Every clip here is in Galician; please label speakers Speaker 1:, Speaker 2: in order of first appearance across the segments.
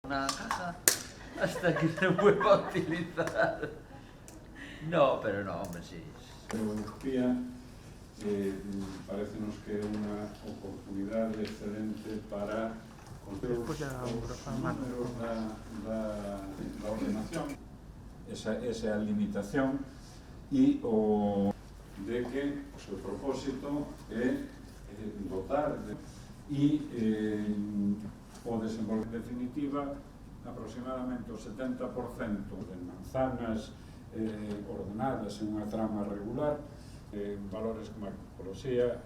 Speaker 1: una casa hasta que se vuelva a utilizar. No, pero no, hombre, sí.
Speaker 2: Tecnología parecenos que é unha oportunidade excelente para construir os números da ordenación. Esa é a limitación e o de que o seu propósito é dotar o desenvolvemento definitiva aproximadamente o 70% de manzanas ordenadas en unha trama regular, valores como a ecoloxía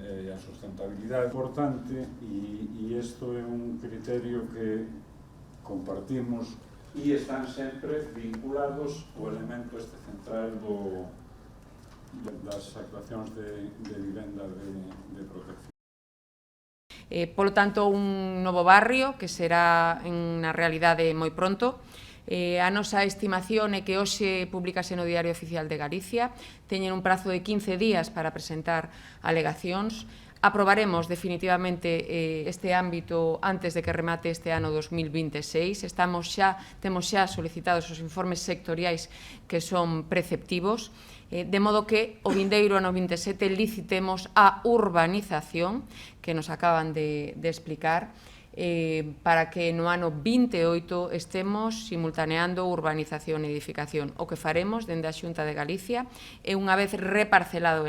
Speaker 2: e a sustentabilidade importante, e isto é un criterio que compartimos e están sempre vinculados ao elemento este central das actuacións de vivenda de protección.
Speaker 3: Polo tanto, un novo barrio que será na realidade moi pronto. A nosa estimación é que hoxe publicase no Diario Oficial de Galicia, teñen un prazo de 15 días para presentar alegacións. Aprobaremos definitivamente este ámbito antes de que remate este ano 2026. Temos xa solicitados os informes sectoriais que son preceptivos, de modo que o vindeiro ano 27 licitemos a urbanización que nos acaban de explicar, para que no ano 28 estemos simultaneando urbanización e edificación. O que faremos dende a Xunta de Galicia é, unha vez reparcelado o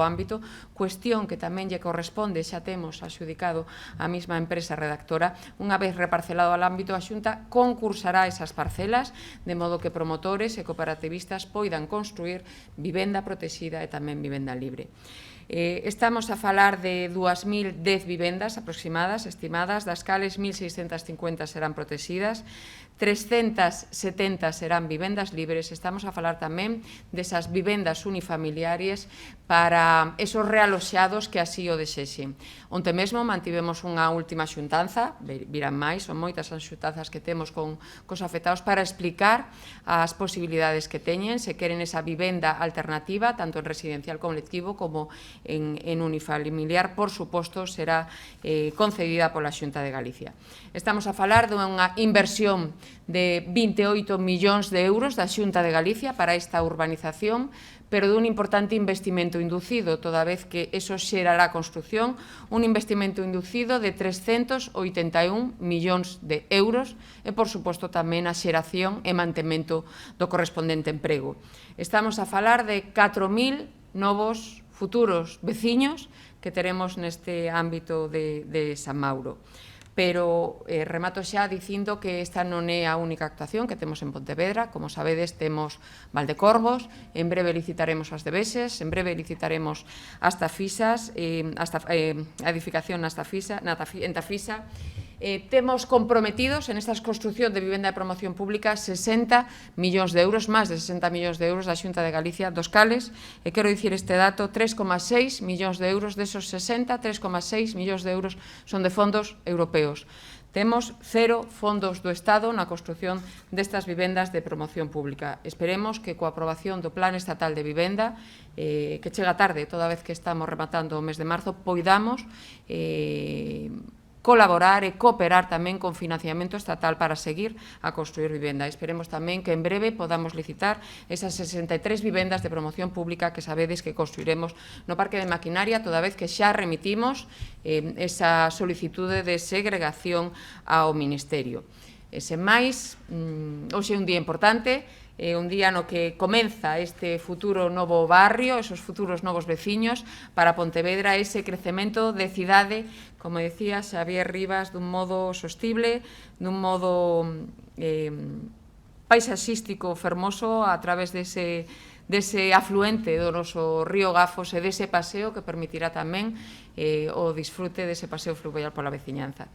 Speaker 3: ámbito, cuestión que tamén lle corresponde, xa temos axudicado a mesma empresa redactora, unha vez reparcelado o ámbito, a Xunta concursará esas parcelas, de modo que promotores e cooperativistas poidan construir vivenda protexida e tamén vivenda libre. Estamos a falar de 2.010 vivendas aproximadas, estimadas, das cales 1.650 serán protegidas, 370 serán vivendas libres. Estamos a falar tamén desas vivendas unifamiliares para esos realoxados que así o desexen. Onte mesmo mantivemos unha última xuntanza, virán máis, son moitas as xuntanzas que temos cos afectados para explicar as posibilidades que teñen, se queren esa vivenda alternativa, tanto en residencial colectivo como en unifamiliar, por suposto, será concedida pola Xunta de Galicia. Estamos a falar dunha inversión de 28 millóns de euros da Xunta de Galicia para esta urbanización, pero dun importante investimento inducido, toda vez que eso xerará construción, un investimento inducido de 381 millóns de euros e, por suposto, tamén a xeración e mantemento do correspondente emprego. Estamos a falar de 4.000 novos futuros veciños que teremos neste ámbito de San Mauro. Pero remato xa dicindo que esta non é a única actuación que temos en Pontevedra. Como sabedes, temos Valdecorvos, en breve licitaremos as de Veses, en breve licitaremos as Tafisas, a edificación en Tafisa. Temos comprometidos en esta construción de vivenda de promoción pública 60 millóns de euros, máis de 60 millóns de euros da Xunta de Galicia, dos cales, e quero dicir este dato, 3,6 millóns de euros desos 60, 3,6 millóns de euros son de fondos europeos. Temos 0 fondos do Estado na construción destas vivendas de promoción pública. Esperemos que coa aprobación do Plan Estatal de Vivenda, que chega tarde, toda vez que estamos rematando o mes de marzo, poidamos colaborar e cooperar tamén con financiamento estatal para seguir a construir vivenda. Esperemos tamén que en breve podamos licitar esas 63 vivendas de promoción pública que sabedes que construiremos no Parque de Maquinaria, toda vez que xa remitimos esa solicitude de segregación ao Ministerio. Sen máis, hoxe é un día importante, un día no que comeza este futuro novo barrio, esos futuros novos veciños para Pontevedra, ese crecemento de cidade, como decía Xavier Rivas, dun modo sostible, dun modo paisaxístico fermoso a través dese afluente do noso río Gafos e dese paseo que permitirá tamén o disfrute dese paseo fluvial pola veciñanza.